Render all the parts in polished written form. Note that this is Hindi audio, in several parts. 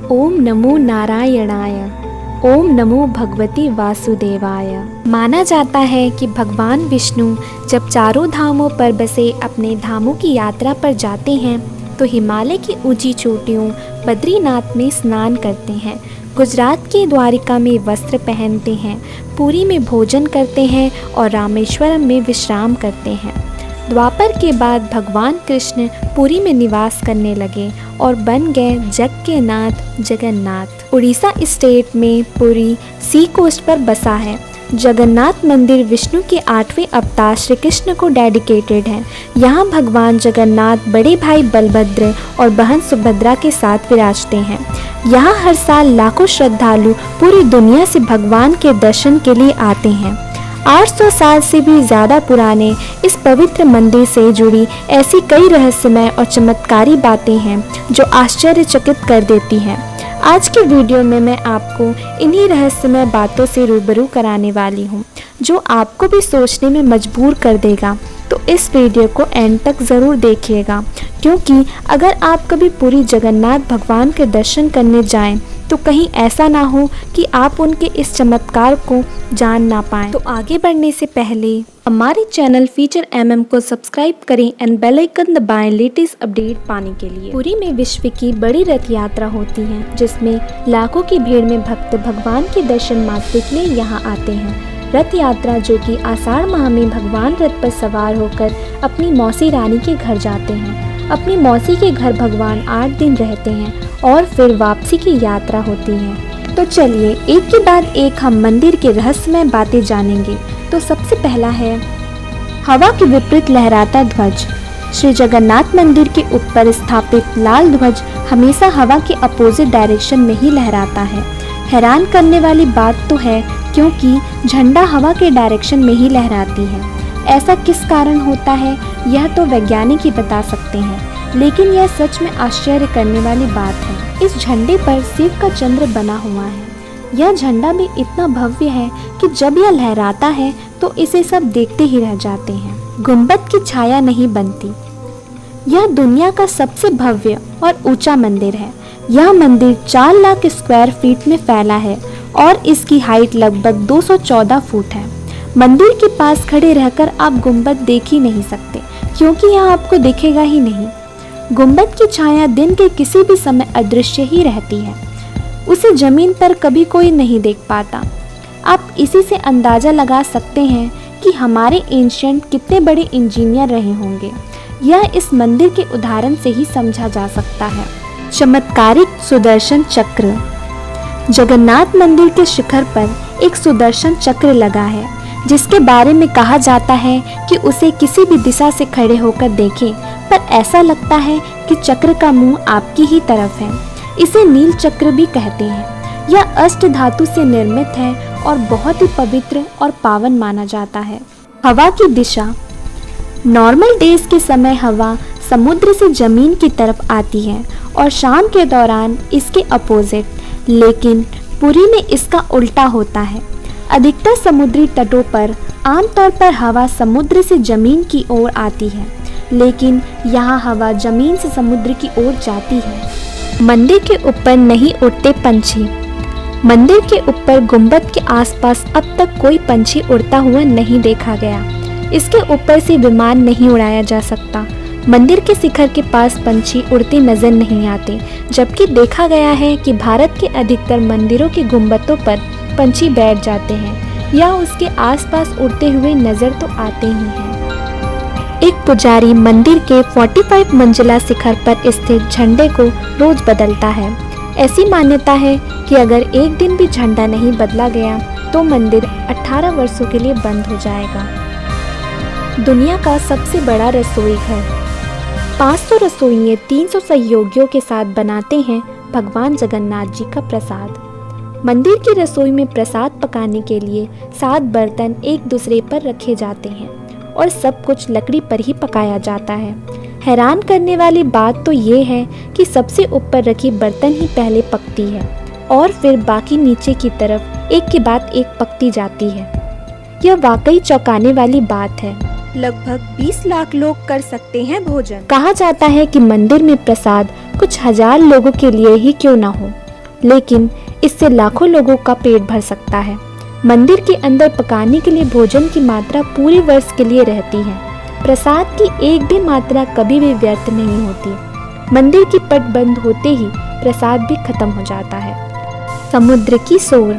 ओम नमो नारायणाय। ओम नमो भगवती वासुदेवाय। माना जाता है कि भगवान विष्णु जब चारों धामों पर बसे अपने धामों की यात्रा पर जाते हैं तो हिमालय की ऊंची चोटियों बद्रीनाथ में स्नान करते हैं, गुजरात के द्वारिका में वस्त्र पहनते हैं, पुरी में भोजन करते हैं और रामेश्वरम में विश्राम करते हैं। द्वापर के बाद भगवान कृष्ण पुरी में निवास करने लगे और बन गए जग के नाथ जगन्नाथ। उड़ीसा स्टेट में पुरी सी कोस्ट पर बसा है। जगन्नाथ मंदिर विष्णु के 8वें अवतार श्री कृष्ण को डेडिकेटेड है। यहाँ भगवान जगन्नाथ बड़े भाई बलभद्र और बहन सुभद्रा के साथ विराजते हैं। यहाँ हर साल लाखों श्रद्धालु पूरी दुनिया से भगवान के दर्शन के लिए आते हैं। 800 साल से भी ज़्यादा पुराने इस पवित्र मंदिर से जुड़ी ऐसी कई रहस्यमय और चमत्कारी बातें हैं जो आश्चर्यचकित कर देती हैं। आज के वीडियो में मैं आपको इन्हीं रहस्यमय बातों से रूबरू कराने वाली हूँ जो आपको भी सोचने में मजबूर कर देगा। तो इस वीडियो को एंड तक ज़रूर देखिएगा, क्योंकि अगर आप कभी पुरी जगन्नाथ भगवान के दर्शन करने जाएं तो कहीं ऐसा ना हो कि आप उनके इस चमत्कार को जान ना पाएं। तो आगे बढ़ने से पहले हमारे चैनल फीचर MM को सब्सक्राइब करें एंड बेल आइकन दबाएं लेटेस्ट अपडेट पाने के लिए। पुरी में विश्व की बड़ी रथ यात्रा होती है, जिसमें लाखों की भीड़ में भक्त भगवान के दर्शन मात्र के लिए यहाँ आते हैं। रथ यात्रा जो कि आषाढ़ माह में भगवान रथ पर सवार होकर अपनी मौसी रानी के घर जाते हैं। अपनी मौसी के घर भगवान 8 दिन रहते हैं और फिर वापसी की यात्रा होती है। तो चलिए एक के बाद एक हम मंदिर के रहस्यमय बातें जानेंगे। तो सबसे पहला है हवा के विपरीत लहराता ध्वज। श्री जगन्नाथ मंदिर के ऊपर स्थापित लाल ध्वज हमेशा हवा के अपोजिट डायरेक्शन में ही लहराता है। हैरान करने वाली बात तो है, क्योंकि झंडा हवा के डायरेक्शन में ही लहराती है। ऐसा किस कारण होता है यह तो वैज्ञानिक ही बता सकते हैं, लेकिन यह सच में आश्चर्य करने वाली बात है। इस झंडे पर शिव का चंद्र बना हुआ है। यह झंडा भी इतना भव्य है कि जब यह लहराता है तो इसे सब देखते ही रह जाते हैं। गुंबद की छाया नहीं बनती। यह दुनिया का सबसे भव्य और ऊंचा मंदिर है। यह मंदिर 4 लाख स्क्वायर फीट में फैला है और इसकी हाइट लगभग 214 फुट है। मंदिर के पास खड़े रहकर आप गुंबद देख ही नहीं सकते, क्योंकि यह आपको दिखेगा ही नहीं। गुंबद की छाया दिन के किसी भी समय अदृश्य ही रहती है। उसे जमीन पर कभी कोई नहीं देख पाता। आप इसी से अंदाजा लगा सकते हैं कि हमारे एंशिएंट कितने बड़े इंजीनियर रहे होंगे। यह इस मंदिर के उदाहरण से ही समझा जा सकता है। चमत्कारिक सुदर्शन चक्र। जगन्नाथ मंदिर के शिखर पर एक सुदर्शन चक्र लगा है, जिसके बारे में कहा जाता है कि उसे किसी भी दिशा से खड़े होकर देखें पर ऐसा लगता है कि चक्र का मुंह आपकी ही तरफ है। इसे नील चक्र भी कहते हैं। यह अष्ट धातु से निर्मित है और बहुत ही पवित्र और पावन माना जाता है। हवा की दिशा। नॉर्मल डेज के समय हवा समुद्र से जमीन की तरफ आती है और शाम के दौरान इसके अपोजिट, लेकिन पुरी में इसका उल्टा होता है। अधिकतर समुद्री तटों पर आमतौर पर हवा समुद्र से जमीन की ओर आती है, लेकिन यहाँ हवा जमीन से समुद्र की ओर जाती है। मंदिर के ऊपर नहीं उड़ते पंछी। मंदिर के ऊपर गुंबद के आसपास अब तक कोई पंछी उड़ता हुआ नहीं देखा गया। इसके ऊपर से विमान नहीं उड़ाया जा सकता। मंदिर के शिखर के पास पंछी उड़ते नजर नहीं आते, जबकि देखा गया है कि भारत के अधिकतर मंदिरों के गुंबदों पर पंछी बैठ जाते हैं या उसके आसपास उड़ते हुए नजर तो आते ही हैं। एक पुजारी मंदिर के 45 मंजिला शिखर पर स्थित झंडे को रोज बदलता है। ऐसी मान्यता है कि अगर एक दिन भी झंडा नहीं बदला गया तो मंदिर 18 वर्षों के लिए बंद हो जाएगा। दुनिया का सबसे बड़ा रसोई घर। 500 रसोइये 300 सहयोगियों के साथ बनाते हैं भगवान जगन्नाथ जी का प्रसाद। मंदिर की रसोई में प्रसाद पकाने के लिए 7 बर्तन एक दूसरे पर रखे जाते हैं और सब कुछ लकड़ी पर ही पकाया जाता है। हैरान करने वाली बात तो ये है कि सबसे ऊपर रखी बर्तन ही पहले पकती है और फिर बाकी नीचे की तरफ एक के बाद एक पकती जाती है। यह वाकई चौंकाने वाली बात है। लगभग 20 लाख लोग कर सकते हैं भोजन। कहा जाता है कि मंदिर में प्रसाद कुछ हजार लोगों के लिए ही क्यों ना हो, लेकिन इससे लाखों लोगों का पेट भर सकता है। मंदिर के अंदर पकाने के लिए भोजन की मात्रा पूरे वर्ष के लिए रहती है। प्रसाद की एक भी मात्रा कभी भी व्यर्थ नहीं होती। मंदिर की पट बंद होते ही प्रसाद भी खत्म हो जाता है। समुद्र की शोर।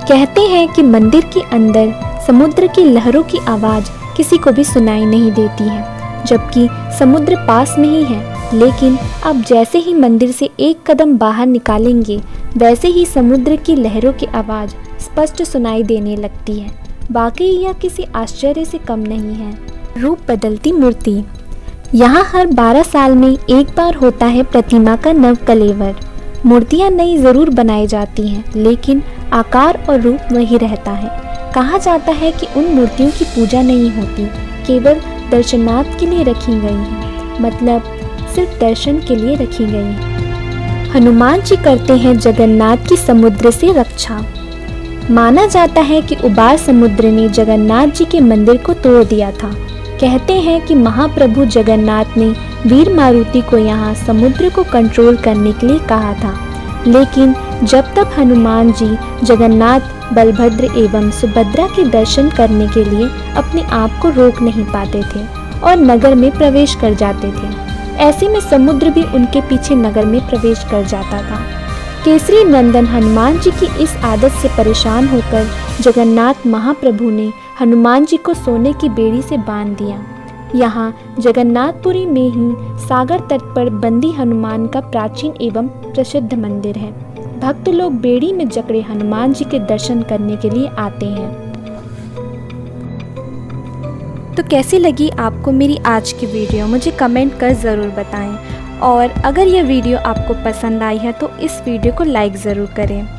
कहते हैं कि मंदिर के अंदर समुद्र की लहरों की आवाज़ किसी को भी सुनाई नहीं देती है, जबकि समुद्र पास में ही है। लेकिन अब जैसे ही मंदिर से एक कदम बाहर निकालेंगे, वैसे ही समुद्र की लहरों की आवाज़ स्पष्ट सुनाई देने लगती है। वाकई यह किसी आश्चर्य से कम नहीं है। रूप बदलती मूर्ति। यहाँ हर 12 साल में एक बार होता है प्रतिमा का नव कलेवर। मूर्तियाँ नई ज़रूर बनाई जाती हैं, लेकिन आकार और रूप वही रहता है। कहा जाता है कि उन मूर्तियों की पूजा नहीं होती, केवल दर्शनार्थ के लिए रखी गई हैं, मतलब सिर्फ दर्शन के लिए रखी गई हैं। हनुमान जी करते हैं जगन्नाथ की समुद्र से रक्षा। माना जाता है कि उबार समुद्र ने जगन्नाथ जी के मंदिर को तोड़ दिया था। कहते हैं कि महाप्रभु जगन्नाथ ने वीर मारुति को यहाँ समुद्र को कंट्रोल करने के लिए कहा था, लेकिन जब तक हनुमान जी जगन्नाथ, बलभद्र एवं सुभद्रा के दर्शन करने के लिए अपने आप को रोक नहीं पाते थे और नगर में प्रवेश कर जाते थे। ऐसे में समुद्र भी उनके पीछे नगर में प्रवेश कर जाता था। केसरी नंदन हनुमान जी की इस आदत से परेशान होकर जगन्नाथ महाप्रभु ने हनुमान जी को सोने की बेड़ी से बांध दिया। यहाँ जगन्नाथपुरी में ही सागर तट पर बंदी हनुमान का प्राचीन एवं प्रसिद्ध मंदिर है। भक्त लोग बेड़ी में जकड़े हनुमान जी के दर्शन करने के लिए आते हैं। तो कैसी लगी आपको मेरी आज की वीडियो, मुझे कमेंट कर ज़रूर बताएं। और अगर यह वीडियो आपको पसंद आई है तो इस वीडियो को लाइक ज़रूर करें।